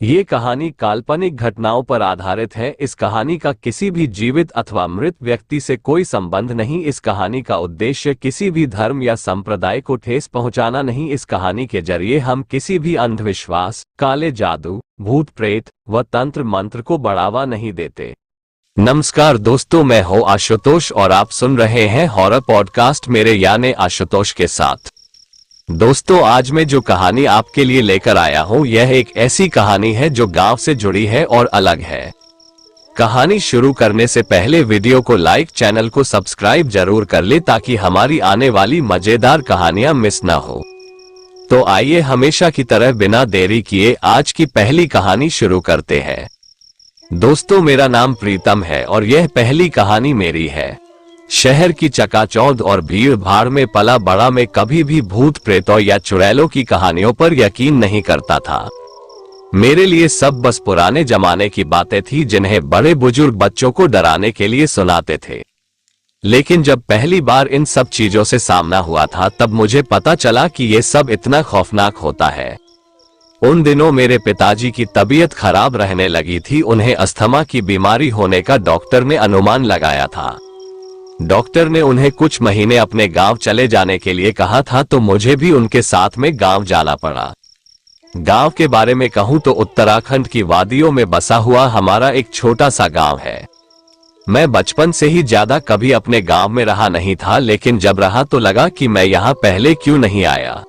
ये कहानी काल्पनिक घटनाओं पर आधारित है। इस कहानी का किसी भी जीवित अथवा मृत व्यक्ति से कोई संबंध नहीं। इस कहानी का उद्देश्य किसी भी धर्म या संप्रदाय को ठेस पहुंचाना नहीं। इस कहानी के जरिए हम किसी भी अंधविश्वास, काले जादू, भूत प्रेत व तंत्र मंत्र को बढ़ावा नहीं देते। नमस्कार दोस्तों, मैं हूं आशुतोष और आप सुन रहे हैं हॉरर पॉडकास्ट मेरे यानी आशुतोष के साथ। दोस्तों, आज मैं जो कहानी आपके लिए लेकर आया हूं, यह एक ऐसी कहानी है जो गांव से जुड़ी है और अलग है। कहानी शुरू करने से पहले वीडियो को लाइक, चैनल को सब्सक्राइब जरूर कर ले ताकि हमारी आने वाली मजेदार कहानियां मिस ना हो। तो आइए हमेशा की तरह बिना देरी किए आज की पहली कहानी शुरू करते हैं। दोस्तों, मेरा नाम प्रीतम है और यह पहली कहानी मेरी है। शहर की चकाचौंध और भीड़ भाड़ में पला बड़ा मैं कभी भी भूत प्रेतों या चुड़ैलों की कहानियों पर यकीन नहीं करता था। मेरे लिए सब बस पुराने जमाने की बातें थी जिन्हें बड़े बुजुर्ग बच्चों को डराने के लिए सुनाते थे। लेकिन जब पहली बार इन सब चीजों से सामना हुआ था तब मुझे पता चला कि ये सब इतना खौफनाक होता है। उन दिनों मेरे पिताजी की तबीयत खराब रहने लगी थी। उन्हें अस्थमा की बीमारी होने का डॉक्टर ने अनुमान लगाया था। डॉक्टर ने उन्हें कुछ महीने अपने गांव चले जाने के लिए कहा था, तो मुझे भी उनके साथ में गांव जाना पड़ा। गांव के बारे में कहूं तो उत्तराखंड की वादियों में बसा हुआ हमारा एक छोटा सा गांव है। मैं बचपन से ही ज्यादा कभी अपने गांव में रहा नहीं था, लेकिन जब रहा तो लगा कि मैं यहाँ पहले क्यों नहीं आया।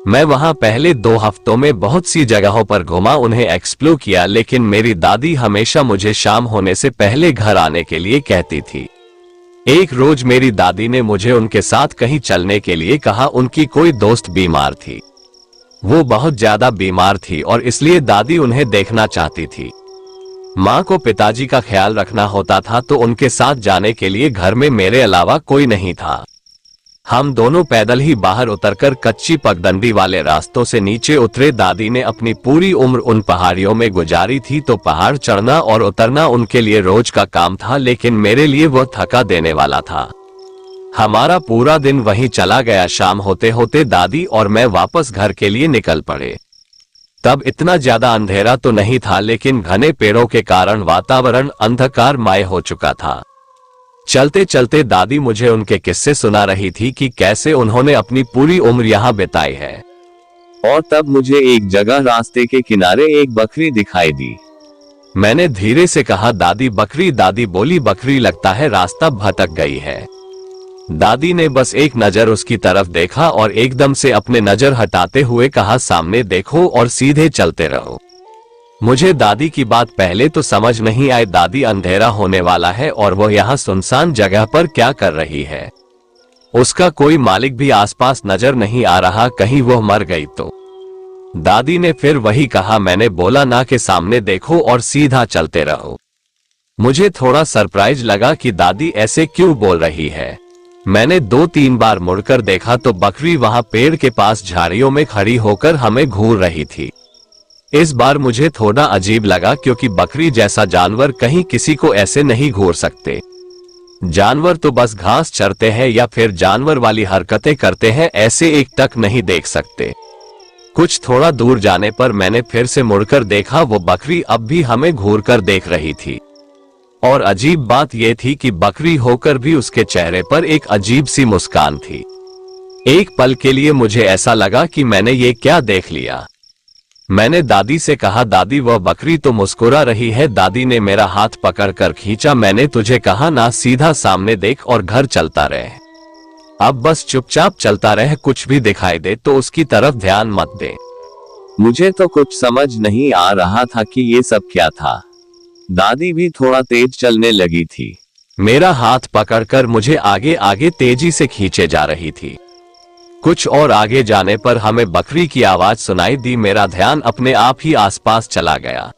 मैं वहां पहले 2 हफ्तों में बहुत सी जगहों पर घुमा, उन्हें एक्सप्लोर किया, लेकिन मेरी दादी हमेशा मुझे शाम होने से पहले घर आने के लिए कहती थी। एक रोज मेरी दादी ने मुझे उनके साथ कहीं चलने के लिए कहा। उनकी कोई दोस्त बीमार थी। वो बहुत ज्यादा बीमार थी और इसलिए दादी उन्हें देखना चाहती थी। माँ को पिताजी का ख्याल रखना होता था, तो उनके साथ जाने के लिए घर में मेरे अलावा कोई नहीं था। हम दोनों पैदल ही बाहर उतरकर कच्ची पगडंडी वाले रास्तों से नीचे उतरे। दादी ने अपनी पूरी उम्र उन पहाड़ियों में गुजारी थी, तो पहाड़ चढ़ना और उतरना उनके लिए रोज का काम था, लेकिन मेरे लिए वह थका देने वाला था। हमारा पूरा दिन वहीं चला गया। शाम होते होते दादी और मैं वापस घर के लिए निकल पड़े। तब इतना ज्यादा अंधेरा तो नहीं था, लेकिन घने पेड़ों के कारण वातावरण अंधकारमय हो चुका था। चलते चलते दादी मुझे उनके किस्से सुना रही थी कि कैसे उन्होंने अपनी पूरी उम्र यहाँ बिताई है। और तब मुझे एक जगह रास्ते के किनारे एक बकरी दिखाई दी। मैंने धीरे से कहा, दादी बकरी। दादी बोली, बकरी लगता है रास्ता भटक गई है। दादी ने बस एक नजर उसकी तरफ देखा और एकदम से अपने नजर हटाते हुए कहा, सामने देखो और सीधे चलते रहो। मुझे दादी की बात पहले तो समझ नहीं आई। दादी, अंधेरा होने वाला है और वह यहाँ सुनसान जगह पर क्या कर रही है? उसका कोई मालिक भी आसपास नजर नहीं आ रहा, कहीं वह मर गई तो? दादी ने फिर वही कहा। मैंने बोला ना कि सामने देखो और सीधा चलते रहो। मुझे थोड़ा सरप्राइज लगा कि दादी ऐसे क्यों बोल रही है। मैंने 2-3 बार मुड़कर देखा तो बकरी वहां पेड़ के पास झाड़ियों में खड़ी होकर हमें घूर रही थी। इस बार मुझे थोड़ा अजीब लगा, क्योंकि बकरी जैसा जानवर कहीं किसी को ऐसे नहीं घूर सकते। जानवर तो बस घास चरते हैं या फिर जानवर वाली हरकतें करते हैं, ऐसे एक टक नहीं देख सकते। कुछ थोड़ा दूर जाने पर मैंने फिर से मुड़कर देखा। वो बकरी अब भी हमें घूरकर देख रही थी। और अजीब बात यह थी कि बकरी होकर भी उसके चेहरे पर एक अजीब सी मुस्कान थी। एक पल के लिए मुझे ऐसा लगा कि मैंने ये क्या देख लिया। मैंने दादी से कहा, दादी वह बकरी तो मुस्कुरा रही है। दादी ने मेरा हाथ पकड़कर खींचा। मैंने तुझे कहा ना, सीधा सामने देख और घर चलता रहे। अब बस चुपचाप चलता रहे, कुछ भी दिखाई दे तो उसकी तरफ ध्यान मत दे। मुझे तो कुछ समझ नहीं आ रहा था कि ये सब क्या था। दादी भी थोड़ा तेज चलने लगी थी। मेरा हाथ पकड़कर मुझे आगे आगे तेजी से खींचे जा रही थी। कुछ और आगे जाने पर हमें बकरी की आवाज सुनाई दी। मेरा ध्यान अपने आप ही आसपास चला गया।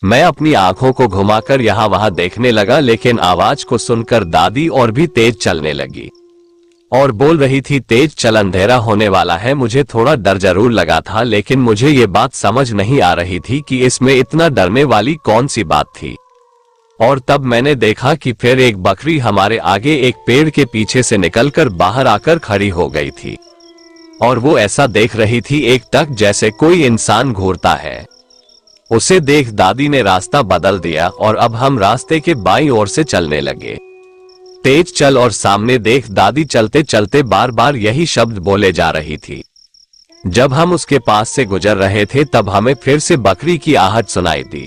मैं अपनी आंखों को घुमाकर यहाँ वहां देखने लगा, लेकिन आवाज को सुनकर दादी और भी तेज चलने लगी और बोल रही थी, तेज चल, अंधेरा होने वाला है। मुझे थोड़ा डर जरूर लगा था, लेकिन मुझे ये बात समझ नहीं आ रही थी कि इसमें इतना डरने वाली कौन सी बात थी। और तब मैंने देखा कि फिर एक बकरी हमारे आगे एक पेड़ के पीछे से निकलकर बाहर आकर खड़ी हो गई थी और वो ऐसा देख रही थी एक टक जैसे कोई इंसान घूरता है। उसे देख दादी ने रास्ता बदल दिया और अब हम रास्ते के बाईं ओर से चलने लगे। तेज चल और सामने देख, दादी चलते चलते बार बार यही शब्द बोले जा रही थी। जब हम उसके पास से गुजर रहे थे तब हमें फिर से बकरी की आहट सुनाई दी।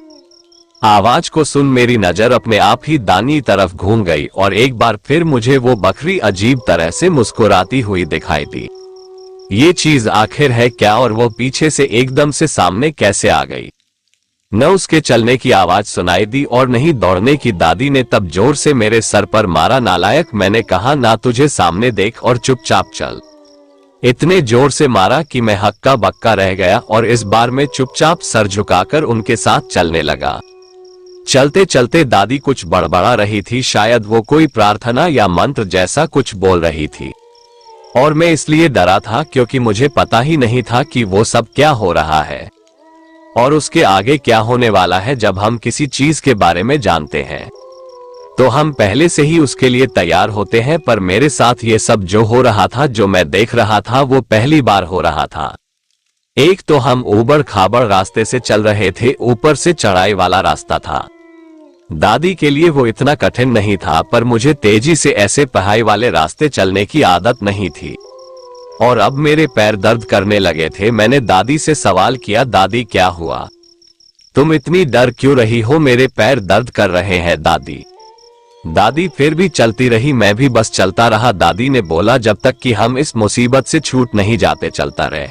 आवाज को सुन मेरी नजर अपने आप ही दानी तरफ घूम गई और एक बार फिर मुझे वो बकरी अजीब तरह से मुस्कुराती हुई दिखाई दी। ये चीज आखिर है क्या, और वो पीछे से एकदम से सामने कैसे आ गई? न उसके चलने की आवाज सुनाई दी और नहीं दौड़ने की। दादी ने तब जोर से मेरे सर पर मारा, नालायक, मैंने कहा ना तुझे सामने देख और चुपचाप चल। इतने जोर से मारा कि मैं हक्का बक्का रह गया और इस बार मैं चुपचाप सर झुकाकर उनके साथ चलने लगा। चलते चलते दादी कुछ बड़बड़ा रही थी, शायद वो कोई प्रार्थना या मंत्र जैसा कुछ बोल रही थी, और मैं इसलिए डरा था क्योंकि मुझे पता ही नहीं था कि वो सब क्या हो रहा है और उसके आगे क्या होने वाला है। जब हम किसी चीज के बारे में जानते हैं तो हम पहले से ही उसके लिए तैयार होते हैं, पर मेरे साथ ये सब जो हो रहा था, जो मैं देख रहा था, वो पहली बार हो रहा था। एक तो हम ऊबड़ खाबड़ रास्ते से चल रहे थे, ऊपर से चढ़ाई वाला रास्ता था। दादी के लिए वो इतना कठिन नहीं था, पर मुझे तेजी से ऐसे पहाड़ी वाले रास्ते चलने की आदत नहीं थी और अब मेरे पैर दर्द करने लगे थे। मैंने दादी से सवाल किया, दादी क्या हुआ? तुम इतनी डर क्यों रही हो? मेरे पैर दर्द कर रहे हैं दादी। दादी फिर भी चलती रही, मैं भी बस चलता रहा। दादी ने बोला, जब तक कि हम इस मुसीबत से छूट नहीं जाते चलता रहे।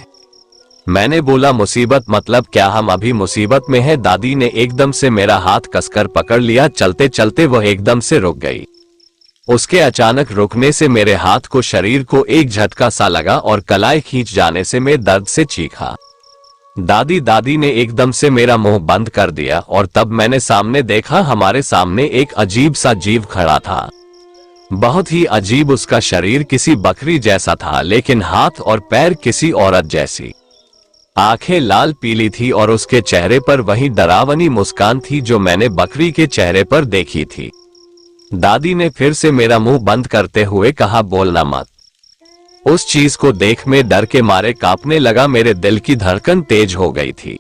मैंने बोला, मुसीबत मतलब क्या? हम अभी मुसीबत में हैं। दादी ने एकदम से मेरा हाथ कसकर पकड़ लिया। चलते चलते वह एकदम से रुक गई। उसके अचानक रुकने से मेरे हाथ को, शरीर को एक झटका सा लगा और कलाई खींच जाने से मैं दर्द से चीखा। दादी ने एकदम से मेरा मुंह बंद कर दिया और तब मैंने सामने देखा, हमारे सामने एक अजीब सा जीव खड़ा था। बहुत ही अजीब, उसका शरीर किसी बकरी जैसा था, लेकिन हाथ और पैर किसी औरत जैसी। आंखें लाल पीली थी और उसके चेहरे पर वही डरावनी मुस्कान थी जो मैंने बकरी के चेहरे पर देखी थी। दादी ने फिर से मेरा मुंह बंद करते हुए कहा, बोलना मत। उस चीज को देख मैं डर के मारे कांपने लगा। मेरे दिल की धड़कन तेज हो गई थी।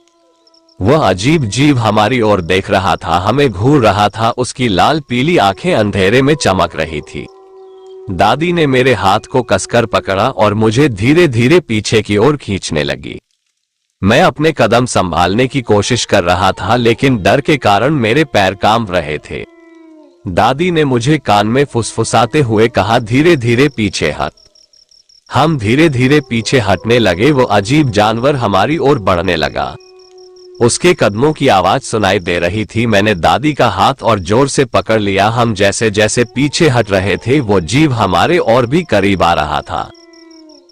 वह अजीब जीव हमारी ओर देख रहा था, हमें घूर रहा था। उसकी लाल पीली आंखें अंधेरे में चमक रही थी। दादी ने मेरे हाथ को कसकर पकड़ा और मुझे धीरे धीरे पीछे की ओर खींचने लगी। मैं अपने कदम संभालने की कोशिश कर रहा था, लेकिन डर के कारण मेरे पैर कांप रहे थे। दादी ने मुझे कान में फुसफुसाते हुए कहा, धीरे धीरे पीछे हट। हम धीरे धीरे पीछे हटने लगे। वो अजीब जानवर हमारी ओर बढ़ने लगा। उसके कदमों की आवाज सुनाई दे रही थी। मैंने दादी का हाथ और जोर से पकड़ लिया। हम जैसे जैसे पीछे हट रहे थे, वो जीव हमारे और भी करीब आ रहा था।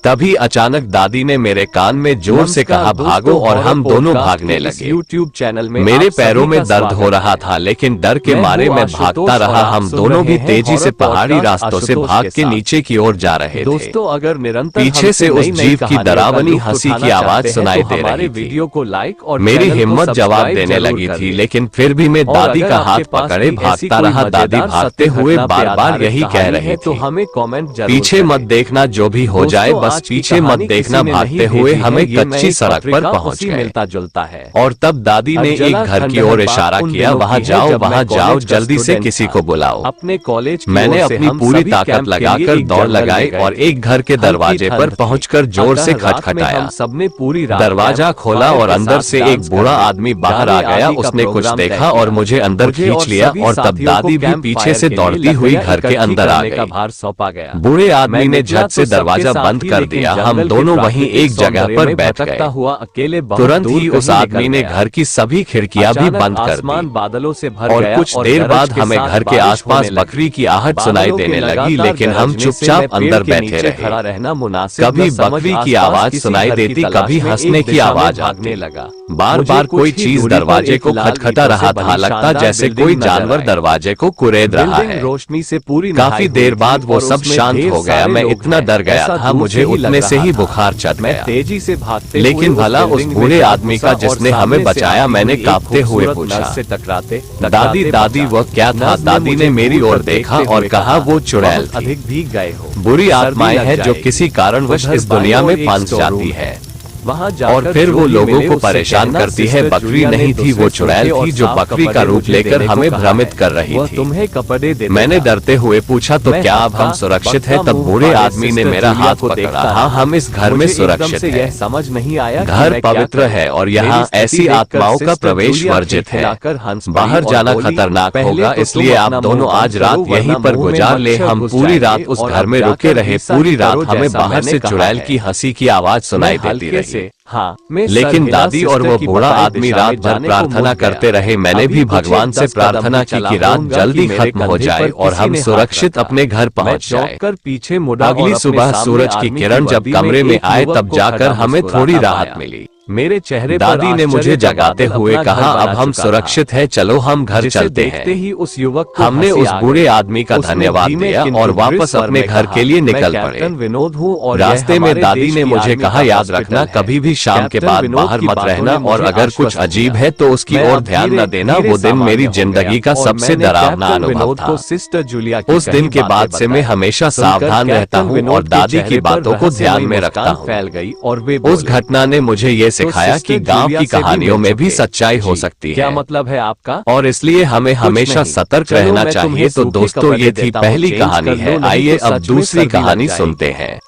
तभी अचानक दादी ने मेरे कान में जोर से कहा, भागो, और हम दोनों भागने लगे। यूट्यूब चैनल में मेरे पैरों में दर्द हो रहा था, लेकिन डर के मारे मैं भागता रहा। हम दोनों भी तेजी से पहाड़ी रास्तों से भाग के नीचे की ओर जा रहे थे। दोस्तों, अगर निरंतर पीछे से उस जीव की डरावनी हंसी की आवाज सुनाई दे रही थी। वीडियो को लाइक और मेरी हिम्मत जवाब देने लगी थी, लेकिन फिर भी मैं दादी का हाथ पकड़े भागता रहा। दादी भागते हुए बार बार यही कह रहे तो थे, हमें कमेंट जरूर पीछे मत देखना, जो भी हो जाए बस पीछे मत देखना। भागते हुए हमें कच्ची सड़क पर पहुंच गए। मिलता जुलता है। और तब दादी ने एक घर की ओर इशारा किया, वहां जाओ, जल्दी से किसी को बुलाओ। अपने कॉलेज मैंने अपनी पूरी ताकत लगाकर दौड़ लगाई और एक घर के दरवाजे पर पहुंचकर जोर से खटखटाया। सबने पूरी दरवाजा खोला और अंदर से एक बूढ़ा आदमी बाहर आ गया। उसने कुछ देखा और मुझे अंदर खींच लिया और तब दादी भी पीछे से दौड़ती हुई घर के अंदर आ गई। भार सौंपा गया। बूढ़े आदमी ने झट से दरवाजा बंद कर दिया। हम दोनों वहीं एक जगह पर बैठ गए। हुआ अकेले तुरंत ही उस आदमी ने घर की सभी खिड़कियां भी बंद कर दी। बादलों से भर और गया कुछ देर बाद हमें घर के आसपास बकरी की आहट सुनाई देने लगी, लेकिन हम चुपचाप अंदर बैठे रहे। खड़ा रहना मुनासिब कभी बकरी की आवाज सुनाई देती, कभी हंसने की आवाज आने लगा। बार बार कोई चीज दरवाजे को खटखटा रहा था, लगता जैसे कोई जानवर दरवाजे को कुरेद रहा है। रोशनी से पूरी काफी देर बाद वो सब शांत हो गया। मैं इतना डर गया था, मुझे उठने से ही बुखार चढ़ गया। तेजी से भागते लेकिन भला उस बूढ़े आदमी का जिसने हमें बचाया। मैंने कांपते हुए पूछा, से टकराते दादी वह क्या था? दादी ने मेरी ओर देखा और कहा, वो चुड़ैल थी। अधिक भीग गए हो। बुरी आत्माएं हैं जो किसी कारणवश इस दुनिया में फंस जाती है। वहाँ और फिर वो लोगों को परेशान करती है। बकरी नहीं थी, वो चुड़ैल थी जो बकरी का रूप लेकर हमें भ्रमित कर रही थी। तुम्हें कपड़े दे। मैंने डरते हुए पूछा, तो क्या अब हम सुरक्षित हैं? तब बूढ़े आदमी ने मेरा हाथ पकड़ा। हाँ, हम इस घर में सुरक्षित हैं। यह समझ नहीं आया। घर पवित्र है और यहाँ ऐसी आत्माओं का प्रवेश वर्जित है। बाहर जाना खतरनाक होगा, इसलिए आप दोनों आज रात यहीं पर गुजार ले। हम पूरी रात उस घर में रुके रहे। पूरी रात हमें बाहर से चुड़ैल की हंसी की आवाज सुनाई देती रही। हाँ, लेकिन दादी और वो बूढ़ा आदमी रात भर प्रार्थना करते रहे। मैंने भी भगवान से प्रार्थना की कि रात जल्दी खत्म हो जाए और हम सुरक्षित अपने घर पहुंच जाए। पीछे मुड़ा। अगली सुबह सूरज की किरण जब कमरे में आए तब जाकर हमें थोड़ी राहत मिली। मेरे चेहरे दादी ने मुझे जगाते हुए कहा, अब हम सुरक्षित हैं, चलो हम घर चलते हैं। ही उस युवक हमने उस बूढ़े आदमी का धन्यवाद दिया और वापस अपने घर के लिए निकल पड़े। विनोद हूँ और रास्ते में दादी ने मुझे कहा, याद रखना कभी भी शाम के बाद बाहर मत रहना और अगर कुछ अजीब है तो उसकी ओर ध्यान न देना। वो दिन मेरी जिंदगी का सबसे डरावना अनुभव था। सिस्टर जूलिया उस दिन के बाद से मैं हमेशा सावधान रहता हूँ और दादी की बातों को ध्यान में रखता हूँ। फैल गई और वे उस घटना ने मुझे ये सिखाया कि गांव की कहानियों में भी सच्चाई हो सकती है। क्या मतलब है आपका? और इसलिए हमें हमेशा सतर्क रहना चाहिए। तो दोस्तों, ये थी पहली कहानी है। आइए अब दूसरी कहानी सुनते हैं।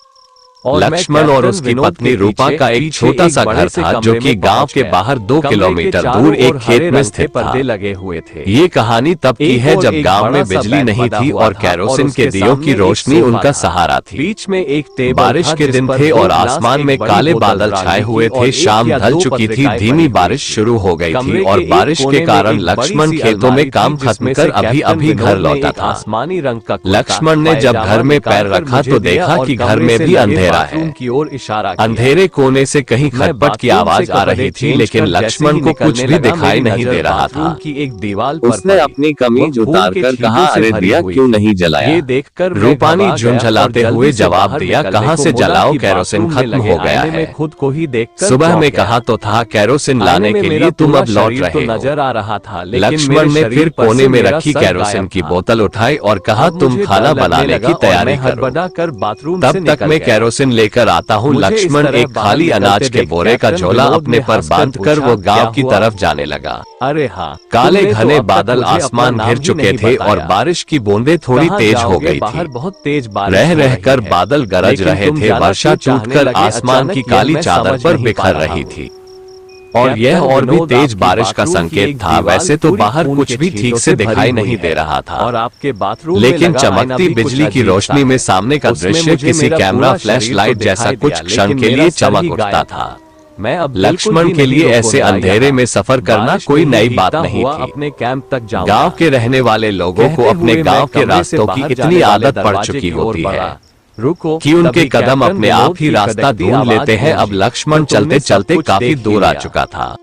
लक्ष्मण और उसकी पत्नी रूपा का एक छोटा सा घर था जो कि गांव के बाहर 2 किलोमीटर दूर एक खेत में स्थित था। पर्दे लगे हुए थे। ये कहानी तब की है जब गांव में बिजली नहीं थी और केरोसिन के दियों की रोशनी उनका सहारा थी। बीच में एक टेबल। बारिश के दिन थे और आसमान में काले बादल छाए हुए थे। शाम ढल चुकी थी, धीमी बारिश शुरू हो गई थी और बारिश के कारण लक्ष्मण खेतों में काम खत्म कर अभी अभी घर लौटा था। आसमानी रंग का लक्ष्मण ने जब घर में पैर रखा तो देखा कि घर में भी अंधेरा है। की ओर इशारा किया। अंधेरे कोने से कहीं खटपट की आवाज आ रही थी, लेकिन लक्ष्मण को कुछ भी दिखाई नहीं दे रहा था। की एक दीवार उसने अपनी कमीज उतारकर कहा, अरे दिया क्यों नहीं जलाया? ये देखकर रूपा ने झुंझलाते हुए जवाब दिया, कहाँ से जलाओ, केरोसिन खत्म हो गया है। खुद को ही देखकर सुबह में कहा तो था केरोसिन लाने के लिए तुम अब लौट रहे हो। नजर आ रहा था। लक्ष्मण ने फिर कोने में रखी केरोसिन की बोतल उठाई और कहा, तुम खाना बनाने की तैयारी करो। बाथरूम तब तक मैं केरोसिन लेकर आता हूँ। लक्ष्मण एक खाली अनाज के बोरे का झोला अपने पर बांधकर वो गांव की तरफ जाने लगा। अरे हाँ, काले घने बादल आसमान घिर चुके थे और बारिश की बूंदें थोड़ी तेज हो गई थी। बहुत तेज बारिश रह रहकर बादल गरज रहे थे। वर्षा टूटकर आसमान की काली चादर पर बिखर रही थी और यह और भी तेज बारिश का संकेत था। वैसे तो बाहर कुछ भी ठीक से दिखाई नहीं दे रहा था और आपके बाथरूम लेकिन चमकती बिजली की रोशनी में सामने का दृश्य किसी कैमरा फ्लैश लाइट जैसा कुछ क्षण के लिए चमक उठता था। मैं अब लक्ष्मण के लिए ऐसे अंधेरे में सफर करना कोई नई बात नहीं थी। अपने कैंप तक जाऊं। गांव के रहने वाले लोगों को अपने गांव के रास्तों की इतनी आदत पड़ चुकी होती है रुको कि उनके कदम अपने आप ही रास्ता ढूंढ लेते हैं। अब लक्ष्मण चलते चलते काफी दूर आ चुका था।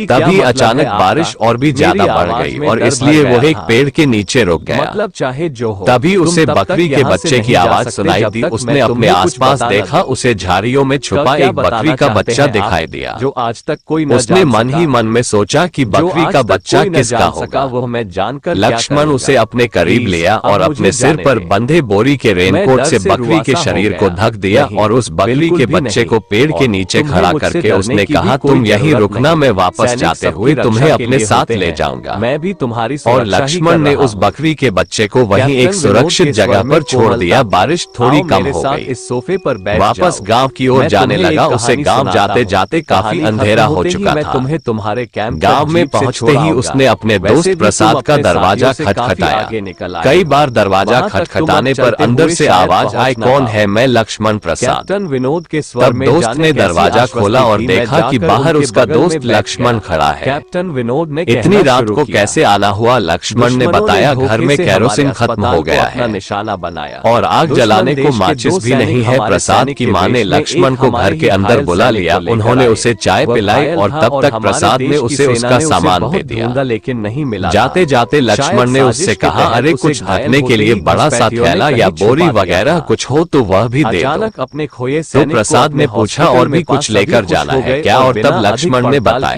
तभी अचानक बारिश और भी ज्यादा बढ़ गई और इसलिए वो एक पेड़ के नीचे रुक गया। मतलब चाहे जो हो। तभी उसे बकरी के बच्चे की आवाज सुनाई दी। उसने अपने आसपास देखा, उसे झाड़ियों में छुपा एक बकरी का बच्चा दिखाई दिया जो आज तक कोई उसने मन ही मन में सोचा कि बकरी का बच्चा किसका होगा। वो मैं जानकर लक्ष्मण उसे अपने करीब लिया और अपने सिर पर बंधे बोरी के रेनकोट से बकरी के शरीर को ढक दिया और उस बकरी के बच्चे को पेड़ के नीचे खड़ा करके उसने कहा, तुम यहीं रुकना, मैं वापस जाते हुए तुम्हें अपने साथ ले जाऊंगा। मैं भी तुम्हारी और लक्ष्मण ने उस बकरी के बच्चे को वहीं एक सुरक्षित जगह पर छोड़ दिया। बारिश थोड़ी कम हो गई। इस सोफे पर बैठ वापस गांव की ओर जाने लगा। उसे गांव जाते जाते काफी अंधेरा हो चुका था। तुम्हें तुम्हारे कैंप गांव में पहुंचते ही उसने अपने दोस्त प्रसाद का दरवाजा खटखटाया। कई बार दरवाजा खटखटाने पर अंदर से आवाज आई, कौन है? मैं लक्ष्मण प्रसाद। कैप्टन विनोद के स्वर में दोस्त ने दरवाजा खोला और देखा कि बाहर उसका दोस्त लक्ष्मण खड़ा है। कैप्टन विनोद ने इतनी रात को कैसे आना हुआ? लक्ष्मण ने बताया, घर में केरोसिन खत्म हो गया है निशाना बनाया और आग जलाने को माचिस भी नहीं है। प्रसाद की मां ने लक्ष्मण को घर के अंदर बुला लिया। उन्होंने उसे चाय पिलाई और तब तक प्रसाद ने उसे उसका सामान दे दिया। लेकिन नहीं मिला। जाते जाते लक्ष्मण ने उससे कहा, अरे कुछ ढकने के लिए बड़ा सा थैला या बोरी वगैरह कुछ हो तो वह भी दे दो। अपने खोए तो प्रसाद ने पूछा, और भी कुछ लेकर जाना है क्या? और तब लक्ष्मण ने बताया,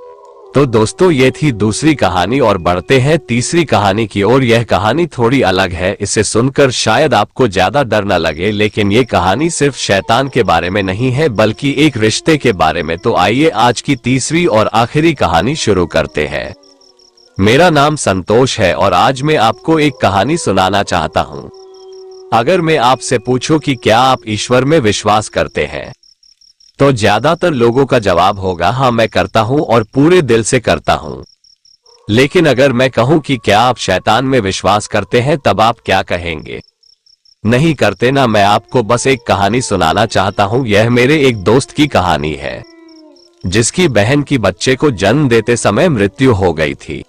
तो दोस्तों ये थी दूसरी कहानी और बढ़ते हैं तीसरी कहानी की ओर। यह कहानी थोड़ी अलग है, इसे सुनकर शायद आपको ज्यादा डर न लगे, लेकिन ये कहानी सिर्फ शैतान के बारे में नहीं है बल्कि एक रिश्ते के बारे में। तो आइए आज की तीसरी और आखिरी कहानी शुरू करते हैं। मेरा नाम संतोष है और आज मैं आपको एक कहानी सुनाना चाहता हूँ। अगर मैं आपसे पूछूं कि क्या आप ईश्वर में विश्वास करते हैं, तो ज्यादातर लोगों का जवाब होगा हाँ मैं करता हूं और पूरे दिल से करता हूं। लेकिन अगर मैं कहूं कि क्या आप शैतान में विश्वास करते हैं, तब आप क्या कहेंगे? नहीं करते ना। मैं आपको बस एक कहानी सुनाना चाहता हूं। यह मेरे एक दोस्त की कहानी है जिसकी बहन की बच्चे को जन्म देते समय मृत्यु हो गई थी।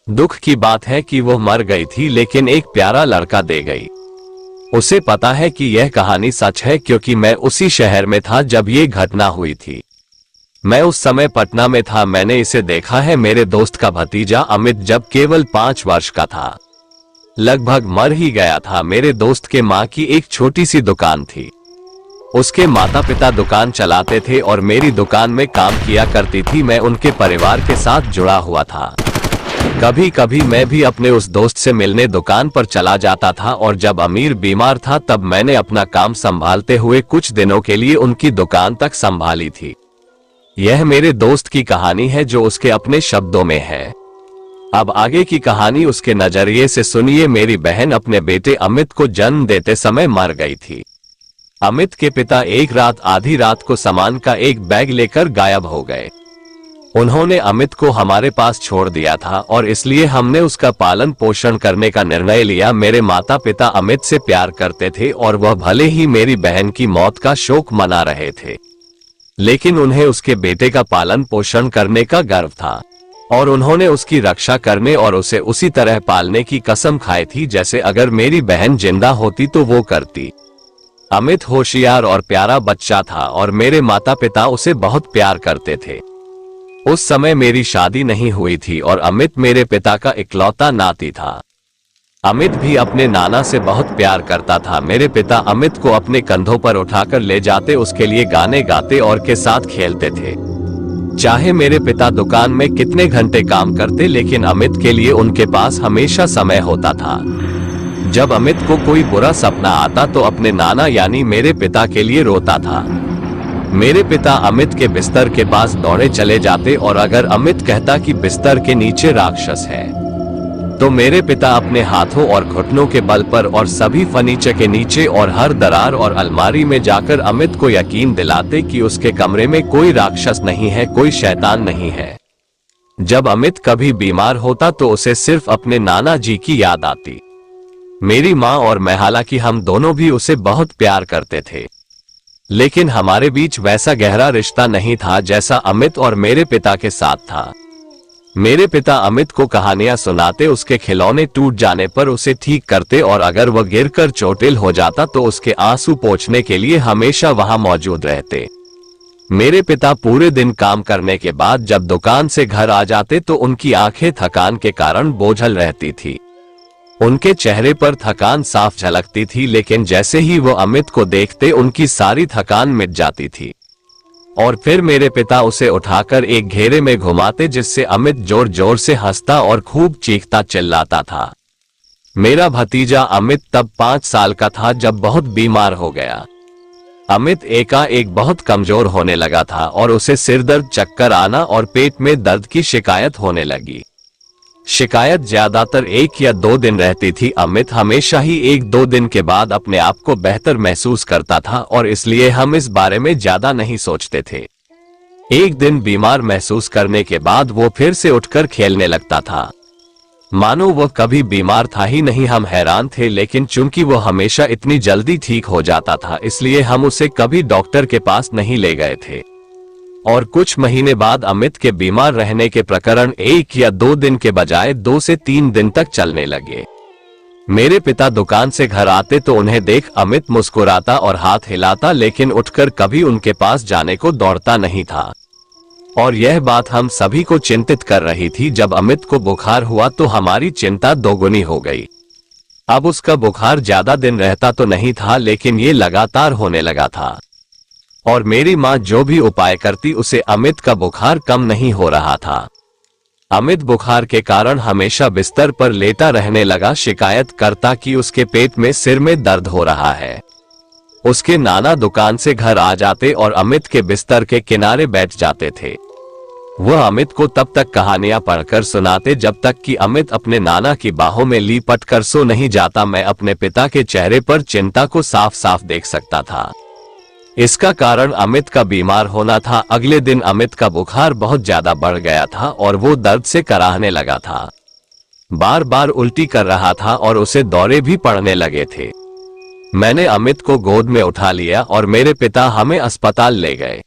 दुख की बात है कि वो मर गई थी लेकिन एक प्यारा लड़का दे गई। उसे पता है कि यह कहानी सच है क्योंकि मैं उसी शहर में था जब ये घटना हुई थी। मैं उस समय पटना में था। मैंने इसे देखा है। मेरे दोस्त का भतीजा अमित जब केवल 5 वर्ष का था, लगभग मर ही गया था। मेरे दोस्त के माँ की एक छोटी सी दुकान थी। उसके माता पिता दुकान चलाते थे और मेरी दुकान में काम किया करती थी। मैं उनके परिवार के साथ जुड़ा हुआ था। कभी कभी मैं भी अपने उस दोस्त से मिलने दुकान पर चला जाता था और जब अमीर बीमार था तब मैंने अपना काम संभालते हुए कुछ दिनों के लिए उनकी दुकान तक संभाली थी। यह मेरे दोस्त की कहानी है जो उसके अपने शब्दों में है। अब आगे की कहानी उसके नजरिए से सुनिए। मेरी बहन अपने बेटे अमित को जन्म देते समय मर गई थी। अमित के पिता एक रात आधी रात को सामान का एक बैग लेकर गायब हो गए। उन्होंने अमित को हमारे पास छोड़ दिया था और इसलिए हमने उसका पालन पोषण करने का निर्णय लिया। मेरे माता पिता अमित से प्यार करते थे और वह भले ही मेरी बहन की मौत का शोक मना रहे थे, लेकिन उन्हें उसके बेटे का पालन पोषण करने का गर्व था और उन्होंने उसकी रक्षा करने और उसे उसी तरह पालने की कसम खाई थी जैसे अगर मेरी बहन जिंदा होती तो वो करती। अमित होशियार और प्यारा बच्चा था और मेरे माता पिता उसे बहुत प्यार करते थे। उस समय मेरी शादी नहीं हुई थी और अमित मेरे पिता का इकलौता नाती था। अमित भी अपने नाना से बहुत प्यार करता था। मेरे पिता अमित को अपने कंधों पर उठाकर ले जाते, उसके लिए गाने गाते और के साथ खेलते थे। चाहे मेरे पिता दुकान में कितने घंटे काम करते, लेकिन अमित के लिए उनके पास हमेशा समय होता था। जब अमित को कोई बुरा सपना आता तो अपने नाना यानी मेरे पिता के लिए रोता था। मेरे पिता अमित के बिस्तर के पास दौड़े चले जाते और अगर अमित कहता कि बिस्तर के नीचे राक्षस है, तो मेरे पिता अपने हाथों और घुटनों के बल पर और सभी फर्नीचर के नीचे और हर दरार और अलमारी में जाकर अमित को यकीन दिलाते कि उसके कमरे में कोई राक्षस नहीं है, कोई शैतान नहीं है। जब अमित कभी बीमार होता तो उसे सिर्फ अपने नाना जी की याद आती। मेरी माँ और मैं, हालांकि हम दोनों भी उसे बहुत प्यार करते थे, लेकिन हमारे बीच वैसा गहरा रिश्ता नहीं था जैसा अमित और मेरे पिता के साथ था। मेरे पिता अमित को कहानियां सुनाते, उसके खिलौने टूट जाने पर उसे ठीक करते और अगर वह गिरकर चोटिल हो जाता तो उसके आंसू पोंछने के लिए हमेशा वहां मौजूद रहते। मेरे पिता पूरे दिन काम करने के बाद जब दुकान से घर आ जाते तो उनकी आंखें थकान के कारण बोझल रहती थी। उनके चेहरे पर थकान साफ झलकती थी, लेकिन जैसे ही वो अमित को देखते उनकी सारी थकान मिट जाती थी और फिर मेरे पिता उसे उठाकर एक घेरे में घुमाते जिससे अमित जोर जोर से हंसता और खूब चीखता चिल्लाता था। मेरा भतीजा अमित तब 5 साल का था जब बहुत बीमार हो गया। अमित एकाएक बहुत कमजोर होने लगा था और उसे सिरदर्द, चक्कर आना और पेट में दर्द की शिकायत होने लगी। शिकायत ज्यादातर 1 या 2 दिन रहती थी। अमित हमेशा ही 1-2 दिन के बाद अपने आप को बेहतर महसूस करता था और इसलिए हम इस बारे में ज्यादा नहीं सोचते थे। एक दिन बीमार महसूस करने के बाद वो फिर से उठकर खेलने लगता था, मानो वह कभी बीमार था ही नहीं। हम हैरान थे, लेकिन चूंकि वो हमेशा इतनी जल्दी ठीक हो जाता था इसलिए हम उसे कभी डॉक्टर के पास नहीं ले गए थे। और कुछ महीने बाद अमित के बीमार रहने के प्रकरण 1 या 2 दिन के बजाय 2 से 3 दिन तक चलने लगे। मेरे पिता दुकान से घर आते तो उन्हें देख अमित मुस्कुराता और हाथ हिलाता, लेकिन उठकर कभी उनके पास जाने को दौड़ता नहीं था। और यह बात हम सभी को चिंतित कर रही थी। जब अमित को बुखार हुआ तो हमारी चिंता दोगुनी हो गई। अब उसका बुखार ज्यादा दिन रहता तो नहीं था, लेकिन ये लगातार होने लगा था और मेरी माँ जो भी उपाय करती उसे अमित का बुखार कम नहीं हो रहा था। अमित बुखार के कारण हमेशा बिस्तर पर लेटा रहने लगा, शिकायत करता कि उसके पेट में सिर में दर्द हो रहा है। उसके नाना दुकान से घर आ जाते और अमित के बिस्तर के किनारे बैठ जाते थे। वह अमित को तब तक कहानियां पढ़कर सुनाते जब तक कि अमित अपने नाना की बाहों में लिपट कर सो नहीं जाता। मैं अपने पिता के चेहरे पर चिंता को साफ साफ देख सकता था। इसका कारण अमित का बीमार होना था। अगले दिन अमित का बुखार बहुत ज्यादा बढ़ गया था और वो दर्द से कराहने लगा था। बार बार उल्टी कर रहा था और उसे दौरे भी पड़ने लगे थे। मैंने अमित को गोद में उठा लिया और मेरे पिता हमें अस्पताल ले गए।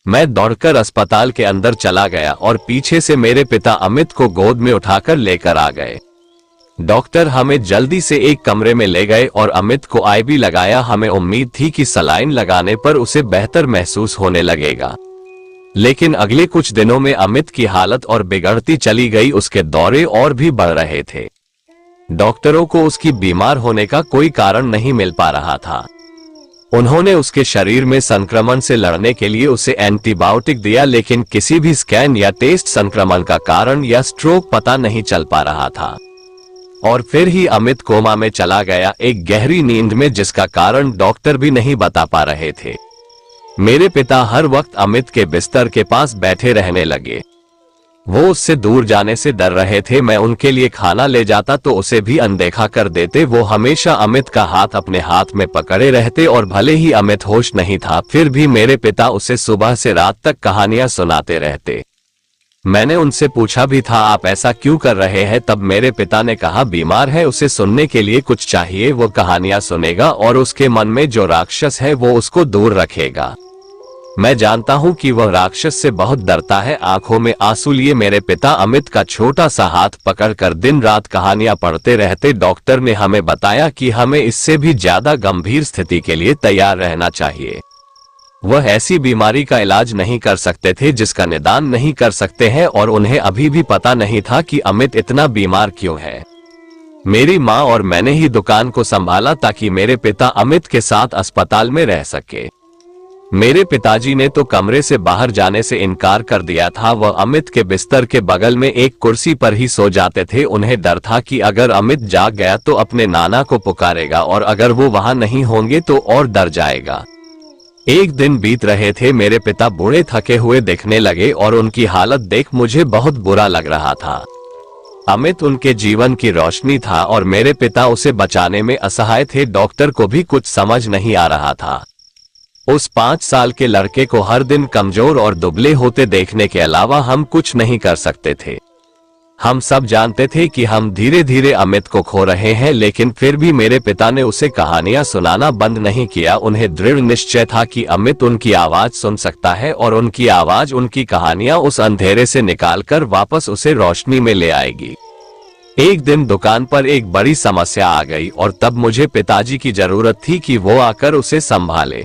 मैं दौड़कर अस्पताल के अंदर चला गया और पीछे से मेरे पिता अमित को गोद में उठाकर लेकर आ गए। डॉक्टर हमें जल्दी से एक कमरे में ले गए और अमित को आईवी लगाया। हमें उम्मीद थी कि सलाइन लगाने पर उसे बेहतर महसूस होने लगेगा, लेकिन अगले कुछ दिनों में अमित की हालत और बिगड़ती चली गई। उसके दौरे और भी बढ़ रहे थे। डॉक्टरों को उसकी बीमार होने का कोई कारण नहीं मिल पा रहा था। उन्होंने उसके शरीर में संक्रमण से लड़ने के लिए उसे एंटीबायोटिक दिया, लेकिन किसी भी स्कैन या टेस्ट संक्रमण का कारण या स्ट्रोक पता नहीं चल पा रहा था। और फिर ही अमित कोमा में चला गया, एक गहरी नींद में, जिसका कारण डॉक्टर भी नहीं बता पा रहे थे। मेरे पिता हर वक्त अमित के बिस्तर के पास बैठे रहने लगे। वो उससे दूर जाने से डर रहे थे। मैं उनके लिए खाना ले जाता तो उसे भी अनदेखा कर देते। वो हमेशा अमित का हाथ अपने हाथ में पकड़े रहते और भले ही अमित होश नहीं था, फिर भी मेरे पिता उसे सुबह से रात तक कहानियां सुनाते रहते। मैंने उनसे पूछा भी था, आप ऐसा क्यों कर रहे हैं? तब मेरे पिता ने कहा, बीमार है, उसे सुनने के लिए कुछ चाहिए, वो कहानियां सुनेगा और उसके मन में जो राक्षस है वो उसको दूर रखेगा। मैं जानता हूं कि वह राक्षस से बहुत डरता है। आंखों में आंसू लिए मेरे पिता अमित का छोटा सा हाथ पकड़कर दिन रात कहानियां पढ़ते रहते। डॉक्टर ने हमें बताया कि हमें इससे भी ज्यादा गंभीर स्थिति के लिए तैयार रहना चाहिए। वह ऐसी बीमारी का इलाज नहीं कर सकते थे जिसका निदान नहीं कर सकते हैं, और उन्हें अभी भी पता नहीं था कि अमित इतना बीमार क्यों है। मेरी माँ और मैंने ही दुकान को संभाला ताकि मेरे पिता अमित के साथ अस्पताल में रह सके। मेरे पिताजी ने तो कमरे से बाहर जाने से इनकार कर दिया था। वह अमित के बिस्तर के बगल में एक कुर्सी पर ही सो जाते थे। उन्हें डर था कि अगर अमित जाग गया तो अपने नाना को पुकारेगा और अगर वो वहां नहीं होंगे तो और डर जाएगा। एक दिन बीत रहे थे। मेरे पिता बूढ़े थके हुए दिखने लगे और उनकी हालत देख मुझे बहुत बुरा लग रहा था। अमित उनके जीवन की रोशनी था और मेरे पिता उसे बचाने में असहाय थे। डॉक्टर को भी कुछ समझ नहीं आ रहा था। उस 5 साल के लड़के को हर दिन कमजोर और दुबले होते देखने के अलावा हम कुछ नहीं कर सकते थे। हम सब जानते थे कि हम धीरे धीरे अमित को खो रहे हैं, लेकिन फिर भी मेरे पिता ने उसे कहानियां सुनाना बंद नहीं किया। उन्हें दृढ़ निश्चय था कि अमित उनकी आवाज सुन सकता है और उनकी आवाज उनकी कहानियां उस अंधेरे से निकालकर वापस उसे रोशनी में ले आएगी। एक दिन दुकान पर एक बड़ी समस्या आ गई और तब मुझे पिताजी की जरूरत थी कि वो आकर उसे संभाले।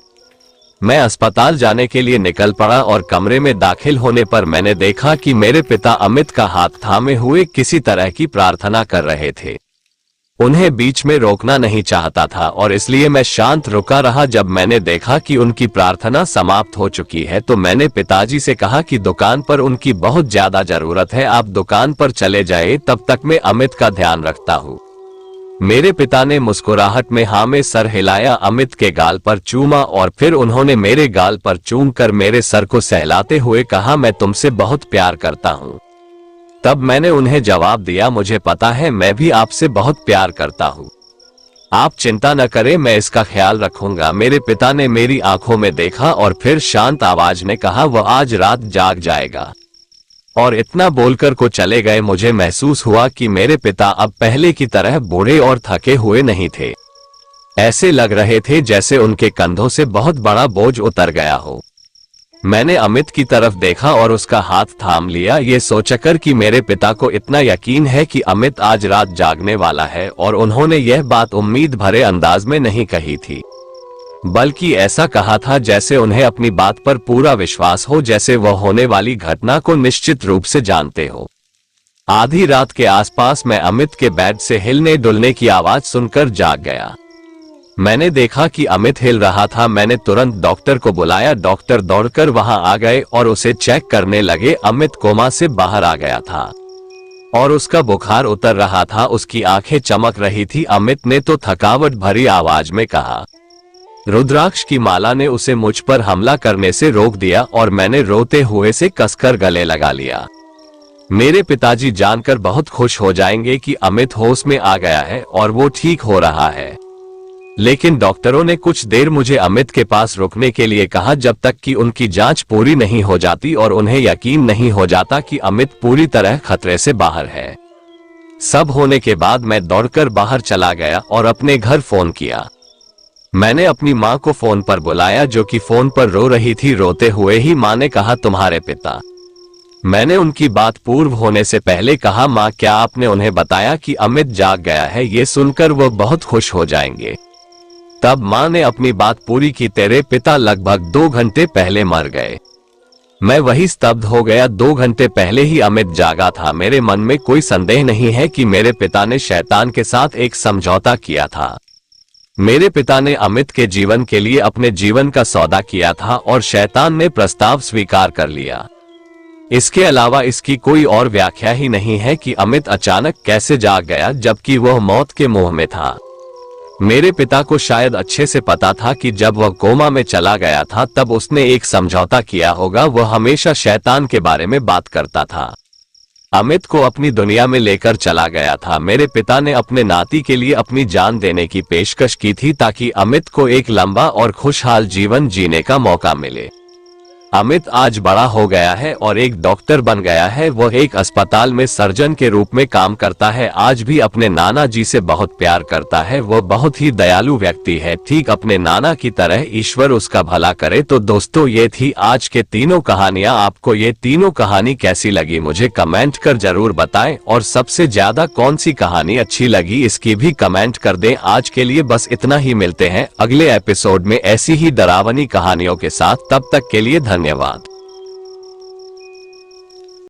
मैं अस्पताल जाने के लिए निकल पड़ा और कमरे में दाखिल होने पर मैंने देखा कि मेरे पिता अमित का हाथ थामे हुए किसी तरह की प्रार्थना कर रहे थे। उन्हें बीच में रोकना नहीं चाहता था और इसलिए मैं शांत रुका रहा। जब मैंने देखा कि उनकी प्रार्थना समाप्त हो चुकी है तो मैंने पिताजी से कहा कि दुकान पर उनकी बहुत ज्यादा जरूरत है, आप दुकान पर चले जाए, तब तक मैं अमित का ध्यान रखता हूँ। मेरे पिता ने मुस्कुराहट में हाँ में सर हिलाया, अमित के गाल पर चूमा और फिर उन्होंने मेरे गाल पर चूमकर मेरे सर को सहलाते हुए कहा, मैं तुमसे बहुत प्यार करता हूँ। तब मैंने उन्हें जवाब दिया, मुझे पता है, मैं भी आपसे बहुत प्यार करता हूँ। आप चिंता न करें, मैं इसका ख्याल रखूंगा। मेरे पिता ने मेरी आंखों में देखा और फिर शांत आवाज में कहा, वह आज रात जाग जाएगा। और इतना बोलकर को चले गए। मुझे महसूस हुआ कि मेरे पिता अब पहले की तरह बूढ़े और थके हुए नहीं थे। ऐसे लग रहे थे जैसे उनके कंधों से बहुत बड़ा बोझ उतर गया हो। मैंने अमित की तरफ देखा और उसका हाथ थाम लिया, ये सोचकर कि मेरे पिता को इतना यकीन है कि अमित आज रात जागने वाला है, और उन्होंने यह बात उम्मीद भरे अंदाज में नहीं कही थी, बल्कि ऐसा कहा था जैसे उन्हें अपनी बात पर पूरा विश्वास हो, जैसे वह होने वाली घटना को निश्चित रूप से जानते हो। आधी रात के आसपास मैं अमित के बेड से हिलने डुलने की आवाज सुनकर जाग गया। मैंने देखा कि अमित हिल रहा था। मैंने तुरंत डॉक्टर को बुलाया। डॉक्टर दौड़कर वहां आ गए और उसे चेक करने लगे। अमित कोमा से बाहर आ गया था और उसका बुखार उतर रहा था। उसकी आंखें चमक रही थी। अमित ने तो थकावट भरी आवाज में कहा। रुद्राक्ष की माला ने उसे मुझ पर हमला करने से रोक दिया और मैंने रोते हुए से कसकर गले लगा लिया। मेरे पिताजी जानकर बहुत खुश हो जाएंगे कि अमित होश में आ गया है और वो ठीक हो रहा है। लेकिन डॉक्टरों ने कुछ देर मुझे अमित के पास रुकने के लिए कहा जब तक कि उनकी जांच पूरी नहीं हो जाती और उन्हें यकीन नहीं हो जाता कि अमित पूरी तरह खतरे से बाहर है। सब होने के बाद मैं दौड़कर बाहर चला गया और अपने घर फोन किया। मैंने अपनी माँ को फोन पर बुलाया जो कि फोन पर रो रही थी। रोते हुए ही माँ ने कहा, तुम्हारे पिता। मैंने उनकी बात पूर्व होने से पहले कहा, माँ क्या आपने उन्हें बताया कि अमित जाग गया है? ये सुनकर वो बहुत खुश हो जाएंगे। तब माँ ने अपनी बात पूरी की, तेरे पिता लगभग 2 घंटे पहले मर गए। मैं वही स्तब्ध हो गया। 2 घंटे पहले ही अमित जागा था। मेरे मन में कोई संदेह नहीं है कि मेरे पिता ने शैतान के साथ एक समझौता किया था। मेरे पिता ने अमित के जीवन के लिए अपने जीवन का सौदा किया था और शैतान ने प्रस्ताव स्वीकार कर लिया। इसके अलावा इसकी कोई और व्याख्या ही नहीं है कि अमित अचानक कैसे जाग गया जबकि वह मौत के मुंह में था। मेरे पिता को शायद अच्छे से पता था कि जब वह कोमा में चला गया था तब उसने एक समझौता किया होगा। वह हमेशा शैतान के बारे में बात करता था। अमित को अपनी दुनिया में लेकर चला गया था। मेरे पिता ने अपने नाती के लिए अपनी जान देने की पेशकश की थी ताकि अमित को एक लंबा और खुशहाल जीवन जीने का मौका मिले। अमित आज बड़ा हो गया है और एक डॉक्टर बन गया है। वह एक अस्पताल में सर्जन के रूप में काम करता है। आज भी अपने नाना जी से बहुत प्यार करता है। वह बहुत ही दयालु व्यक्ति है, ठीक अपने नाना की तरह। ईश्वर उसका भला करे। तो दोस्तों, ये थी आज के तीनों कहानियां। आपको ये तीनों कहानी कैसी लगी मुझे कमेंट कर जरूर बताएं और सबसे ज्यादा कौन सी कहानी अच्छी लगी इसकी भी कमेंट कर दें। आज के लिए बस इतना ही। मिलते हैं अगले एपिसोड में ऐसी ही डरावनी कहानियों के साथ। तब तक के लिए धन्यवाद।